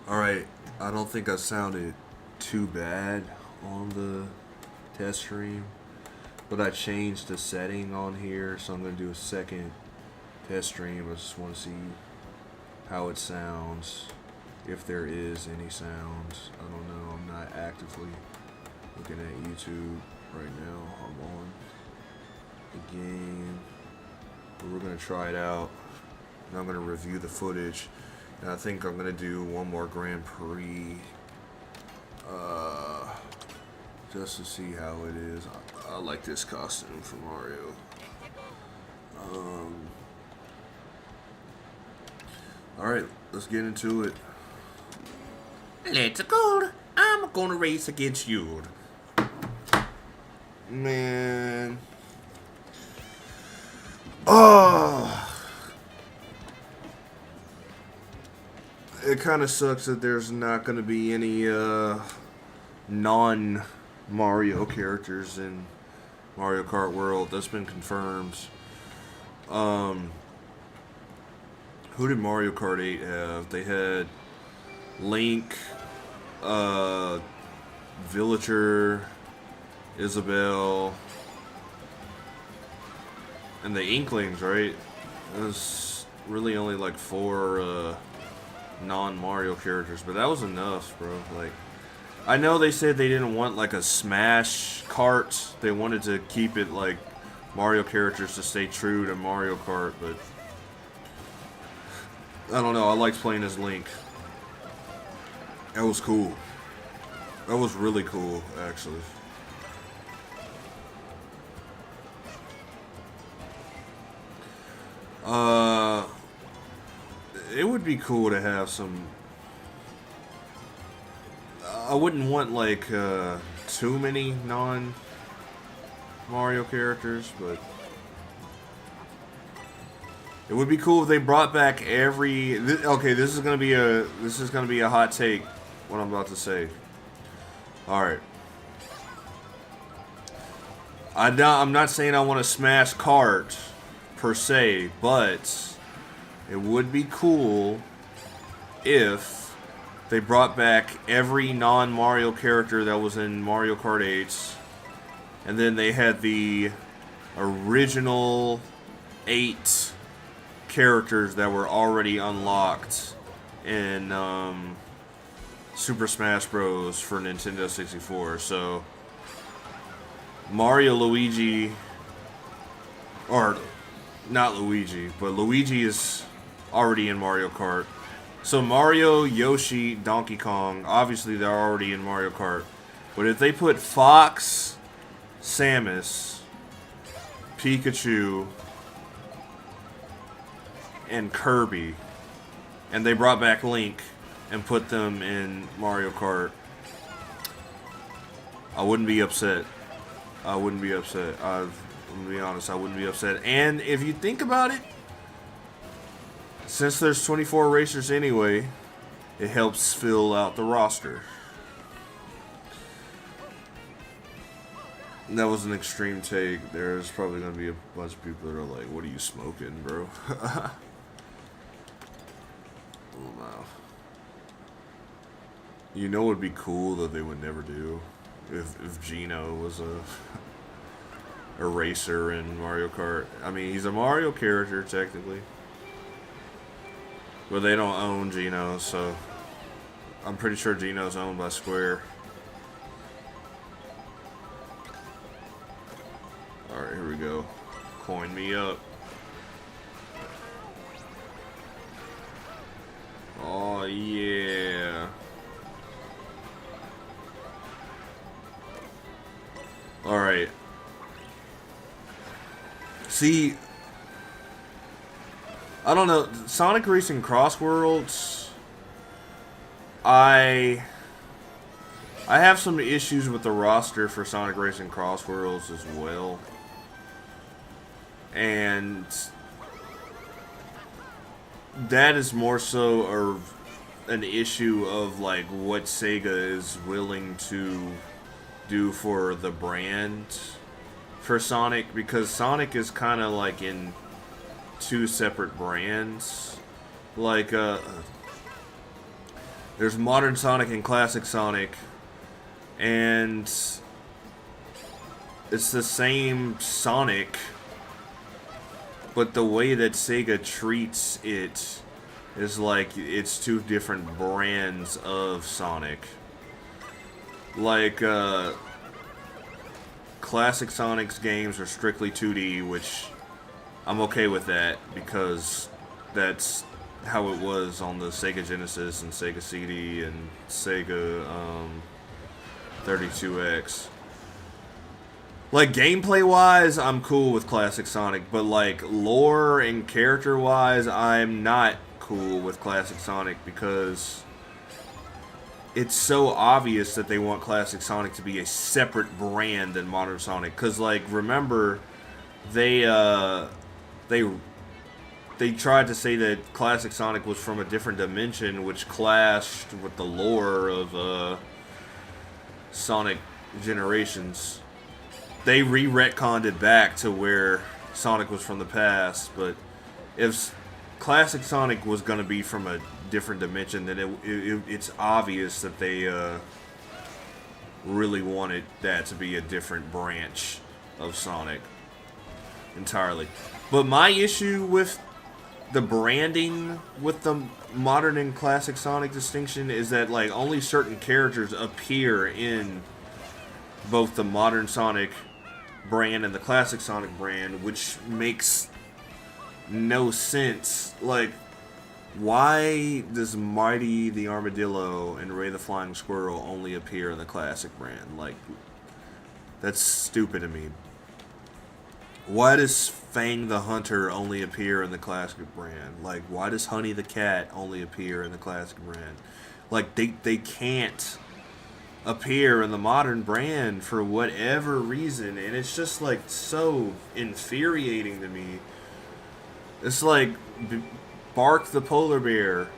Alright, I don't think I sounded too bad on the test stream, but I changed the setting on here, so I'm going to do a second test stream. I just want to see how it sounds, if there is any sounds. I don't know, I'm not actively looking at YouTube right now. I'm on the game, but we're going to try it out, and I'm going to review the footage. And I think I'm going to do one more Grand Prix just to see how it is. I like this costume for Mario. Alright, let's get into it. Let's go. I'm gonna race against you. Man. Oh. It kind of sucks that there's not going to be any non-Mario characters in Mario Kart World. That's been confirmed. Who did Mario Kart 8 have? They had Link, Villager, Isabelle, and the Inklings, right? It was really only like 4 non-Mario characters, but that was enough, bro. Like, I know they said they didn't want like a Smash Kart. They wanted to keep it like Mario characters to stay true to Mario Kart, but I don't know. I liked playing as Link. That was cool. That was really cool, actually. It would be cool to have some. I wouldn't want like too many non-Mario characters, but it would be cool if they brought back every. Okay, this is gonna be a hot take. What I'm about to say. All right. I'm not saying I want to smash Kart per se, but it would be cool if they brought back every non-Mario character that was in Mario Kart 8, and then they had the original 8 characters that were already unlocked in Super Smash Bros. For Nintendo 64. So Mario, Luigi, or not Luigi, but Luigi is already in Mario Kart. So Mario, Yoshi, Donkey Kong, obviously they're already in Mario Kart. But if they put Fox, Samus, Pikachu, and Kirby, and they brought back Link and put them in Mario Kart, I wouldn't be upset. I wouldn't be upset. I'm gonna be honest, I wouldn't be upset. And if you think about it, since there's 24 racers anyway, it helps fill out the roster. That was an extreme take. There's probably gonna be a bunch of people that are like, "What are you smoking, bro?" Oh no. You know, it'd be cool that they would never do if Gino was a racer in Mario Kart. I mean, he's a Mario character technically, but they don't own Gino, so I'm pretty sure Gino's owned by Square. Alright, here we go. Coin me up. Oh, yeah. Alright. See, I don't know. Sonic Racing Cross Worlds, I have some issues with the roster for Sonic Racing Cross Worlds as well. And that is more so an issue of like what Sega is willing to do for the brand for Sonic, because Sonic is kind of like in 2 separate brands. Like There's Modern Sonic and Classic Sonic, and it's the same Sonic, but the way that Sega treats it is like it's two different brands of Sonic. Like, Classic Sonic's games are strictly 2D, which I'm okay with that because that's how it was on the Sega Genesis and Sega CD and Sega 32X. Like, gameplay-wise, I'm cool with Classic Sonic, but, like, lore and character-wise, I'm not cool with Classic Sonic because it's so obvious that they want Classic Sonic to be a separate brand than Modern Sonic. Because, like, remember, they tried to say that Classic Sonic was from a different dimension, which clashed with the lore of Sonic Generations. They re-retconned it back to where Sonic was from the past, but if Classic Sonic was going to be from a different dimension, then it's obvious that they really wanted that to be a different branch of Sonic entirely. But my issue with the branding with the Modern and Classic Sonic distinction is that, like, only certain characters appear in both the Modern Sonic brand and the Classic Sonic brand, which makes no sense. Like, why does Mighty the Armadillo and Ray the Flying Squirrel only appear in the Classic brand? Like, that's stupid to me. Why does Fang the Hunter only appear in the Classic brand? Like, why does Honey the Cat only appear in the Classic brand? Like, they can't appear in the Modern brand for whatever reason, and it's just, like, so infuriating to me. It's like Bark the Polar Bear,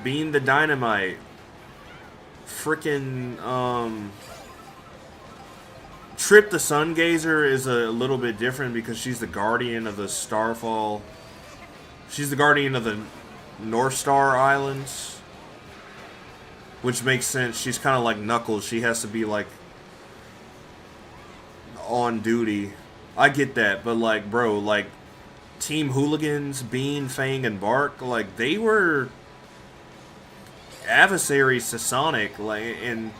Bean the Dynamite, frickin' Trip the Sun Gazer is a little bit different because she's the guardian of the Starfall. She's the guardian of the North Star Islands, which makes sense. She's kind of like Knuckles. She has to be, like, on duty. I get that, but, like, bro, like, Team Hooligans, Bean, Fang, and Bark, like, they were adversaries to Sonic, like, and,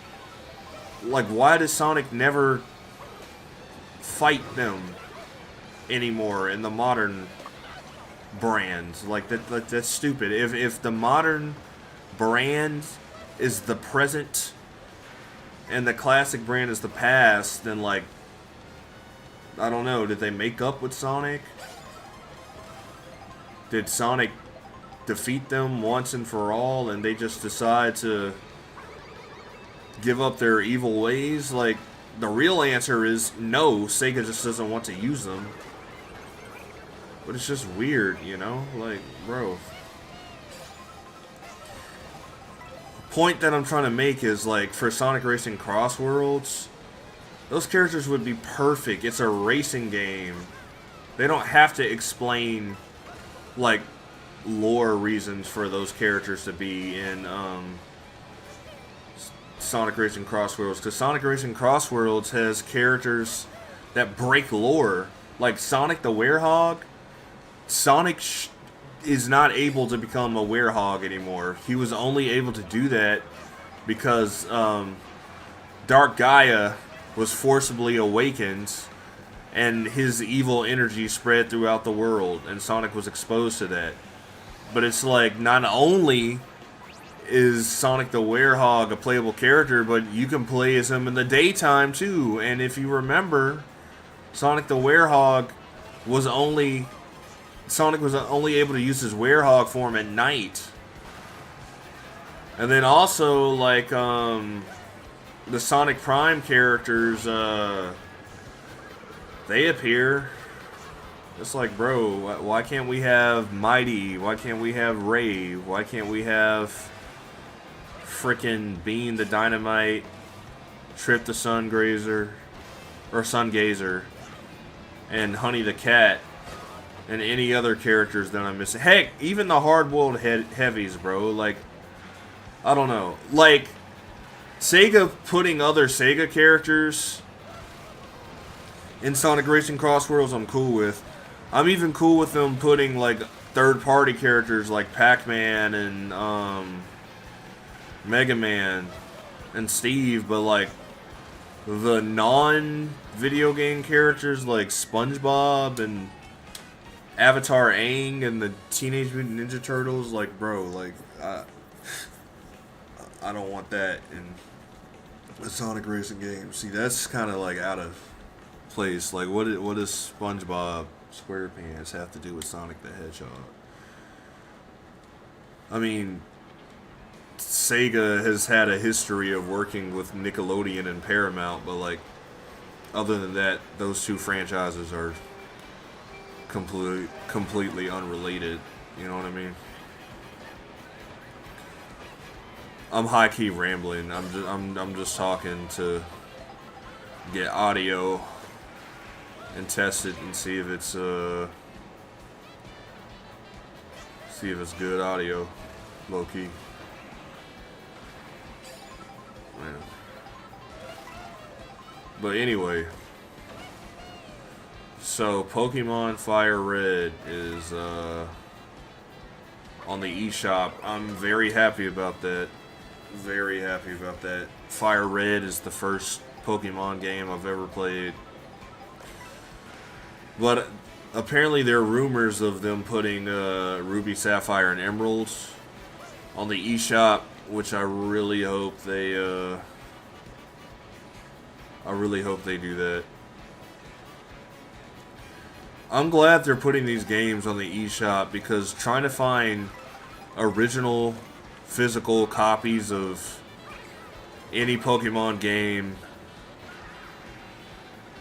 like, why does Sonic never fight them anymore in the Modern brand? Like, that's stupid. If the Modern brand is the present and the Classic brand is the past, then, like, I don't know, did they make up with Sonic? Did Sonic defeat them once and for all and they just decide to give up their evil ways? Like, the real answer is no, Sega just doesn't want to use them. But it's just weird, you know? Like, bro. Point that I'm trying to make is, like, for Sonic Racing Cross Worlds, those characters would be perfect. It's a racing game. They don't have to explain, like, lore reasons for those characters to be in Sonic Racing Cross Worlds, because Sonic Racing Cross Worlds has characters that break lore. Like Sonic the Werehog. Sonic is not able to become a werehog anymore. He was only able to do that because Dark Gaia was forcibly awakened and his evil energy spread throughout the world, and Sonic was exposed to that. But it's like, not only is Sonic the Werehog a playable character, but you can play as him in the daytime too. And if you remember, Sonic the Werehog was only able to use his Werehog form at night. And then also, like, the Sonic Prime characters, they appear. It's like, bro, why can't we have Mighty? Why can't we have Ray? Why can't we have frickin' Bean the Dynamite, Trip the Sun Gazer, and Honey the Cat, and any other characters that I'm missing? Heck, even the hard-boiled heavies, bro. Like, I don't know. Like, Sega putting other Sega characters in Sonic Racing Cross Worlds, I'm cool with. I'm even cool with them putting, like, third-party characters like Pac-Man and Mega Man and Steve, but, like, the non-video game characters like SpongeBob and Avatar Aang and the Teenage Mutant Ninja Turtles, like, bro, like, I don't want that in a Sonic Racing game. See, that's kind of, like, out of place. Like, what does SpongeBob SquarePants have to do with Sonic the Hedgehog? I mean, Sega has had a history of working with Nickelodeon and Paramount, but, like, other than that, those two franchises are completely unrelated. You know what I mean? I'm high key rambling. I'm just talking to get audio and test it and see if it's good audio, low key. Man. But anyway, so Pokemon Fire Red is on the eShop. I'm very happy about that. Very happy about that. Fire Red is the first Pokemon game I've ever played. But apparently there are rumors of them putting Ruby, Sapphire, and Emeralds on the eShop, which I really hope they do that. I'm glad they're putting these games on the eShop, because trying to find original physical copies of any Pokemon game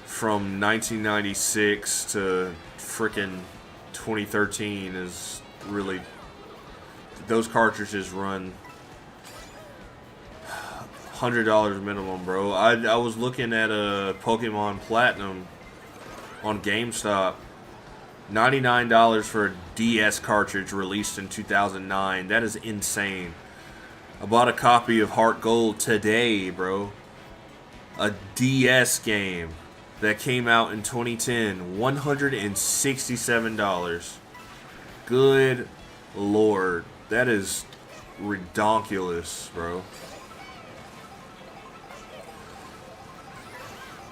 from 1996 to frickin' 2013 is really... Those cartridges run $100 minimum, bro. I was looking at a Pokemon Platinum on GameStop. $99 for a DS cartridge released in 2009. That is insane. I bought a copy of Heart Gold today, bro. A DS game that came out in 2010. $167. Good lord. That is redonkulous, bro.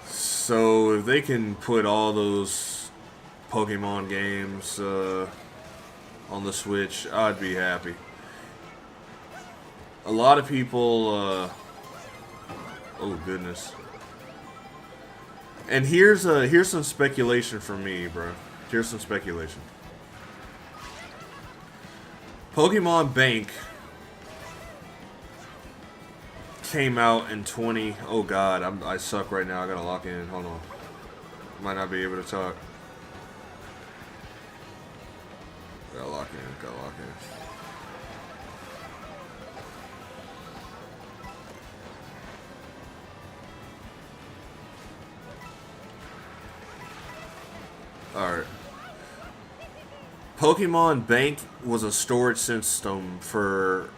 So if they can put all those Pokemon games on the Switch, I'd be happy. A lot of people oh goodness. And here's some speculation from me, bro. Here's some speculation. Pokemon Bank came out in oh god, I suck right now. I gotta lock in. Hold on. Might not be able to talk. Gotta lock in. Alright. Pokemon Bank was a storage system for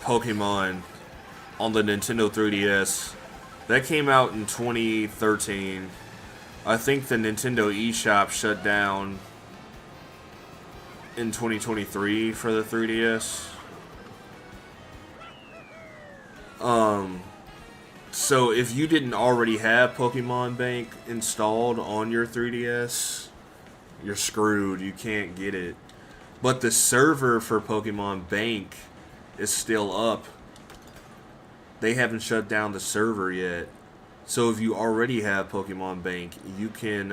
Pokemon on the Nintendo 3DS. That came out in 2013. I think the Nintendo eShop shut down in 2023 for the 3DS. So if you didn't already have Pokemon Bank installed on your 3DS, you're screwed. You can't get it. But the server for Pokemon Bank is still up. They haven't shut down the server yet. So if you already have Pokemon Bank, you can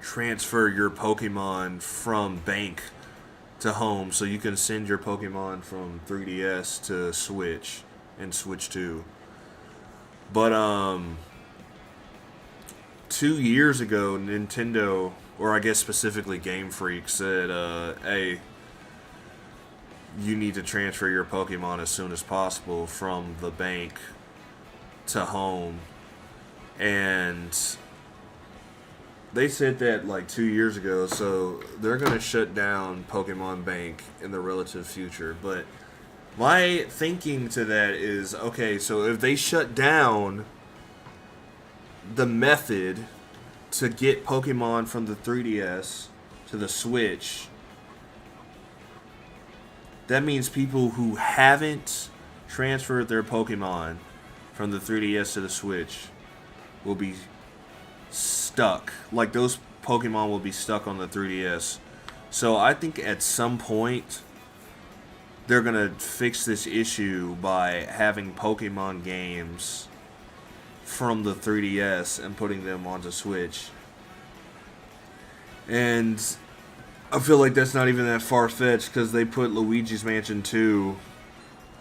transfer your Pokemon from Bank to home. So you can send your Pokemon from 3DS to Switch and Switch 2. But 2 years ago, Nintendo, or I guess specifically Game Freak, said, hey, you need to transfer your Pokemon as soon as possible from the bank to home. And they said that like 2 years ago, so they're gonna shut down Pokemon Bank in the relative future. But my thinking to that is, okay, so if they shut down the method to get Pokemon from the 3DS to the Switch, that means people who haven't transferred their Pokemon from the 3DS to the Switch will be stuck. Like, those Pokemon will be stuck on the 3DS. So I think at some point they're going to fix this issue by having Pokemon games from the 3DS and putting them onto Switch. And I feel like that's not even that far-fetched because they put Luigi's Mansion 2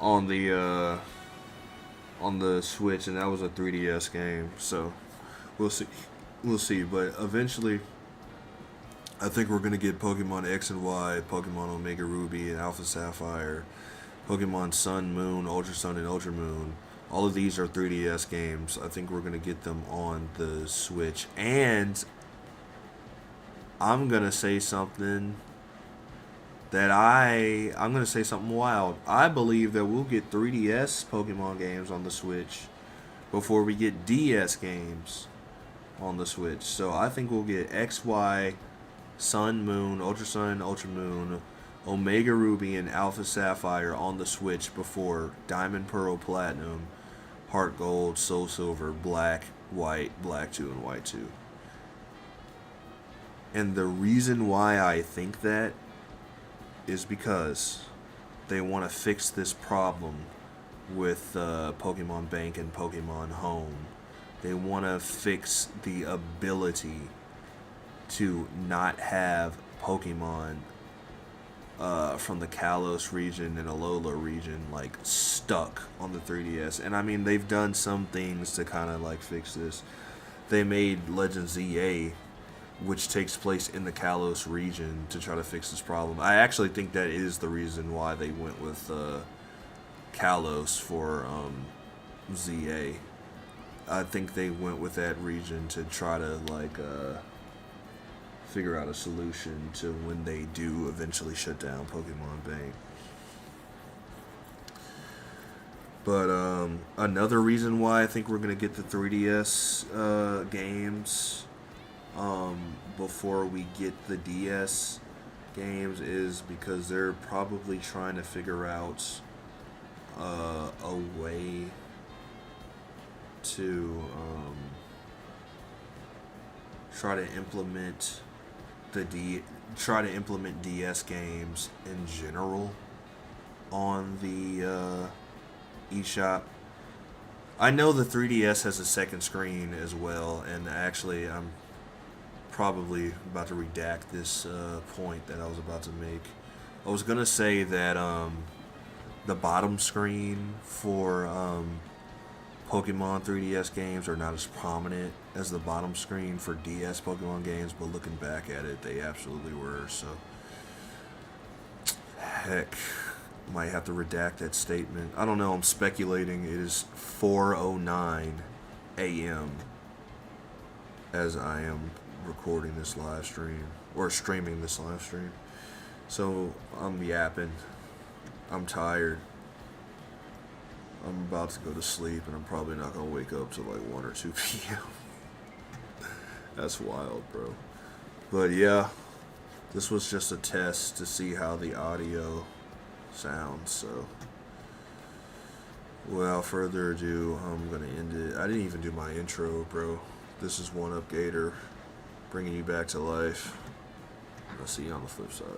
on the Switch, and that was a 3DS game. So we'll see. But eventually, I think we're gonna get Pokemon X and Y, Pokemon Omega Ruby and Alpha Sapphire, Pokemon Sun, Moon, Ultra Sun, and Ultra Moon. All of these are 3DS games. I think we're gonna get them on the Switch, and I'm gonna say something that I'm gonna say something wild. I believe that we'll get 3DS Pokemon games on the Switch before we get DS games on the Switch. So I think we'll get X, Y, Sun, Moon, Ultra Sun, Ultra Moon, Omega Ruby, and Alpha Sapphire on the Switch before Diamond, Pearl, Platinum, Heart Gold, Soul Silver, Black, White, Black 2, and White 2. And the reason why I think that is because they want to fix this problem with Pokemon Bank and Pokemon Home. They want to fix the ability to not have Pokemon from the Kalos region and Alola region like stuck on the 3DS. And I mean, they've done some things to kind of like fix this. They made Legend ZA, which takes place in the Kalos region, to try to fix this problem. I actually think that is the reason why they went with Kalos for ZA. I think they went with that region to try to like figure out a solution to when they do eventually shut down Pokemon Bank. But another reason why I think we're gonna get the 3DS games before we get the DS games is because they're probably trying to figure out a way to try to implement DS games in general on the eShop. I know the 3DS has a second screen as well, and actually I'm probably about to redact this point that I was about to make. I was gonna say that the bottom screen for Pokemon 3DS games are not as prominent as the bottom screen for DS Pokemon games, but looking back at it, they absolutely were. So, heck, might have to redact that statement. I don't know, I'm speculating. It is 4:09 a.m. as I am recording this live stream, or streaming this live stream. So, I'm yapping. I'm tired. I'm about to go to sleep, and I'm probably not going to wake up till like 1 or 2 p.m. That's wild, bro. But yeah, this was just a test to see how the audio sounds, so without further ado, I'm going to end it. I didn't even do my intro, bro. This is One Up Gator, bringing you back to life. I'll see you on the flip side.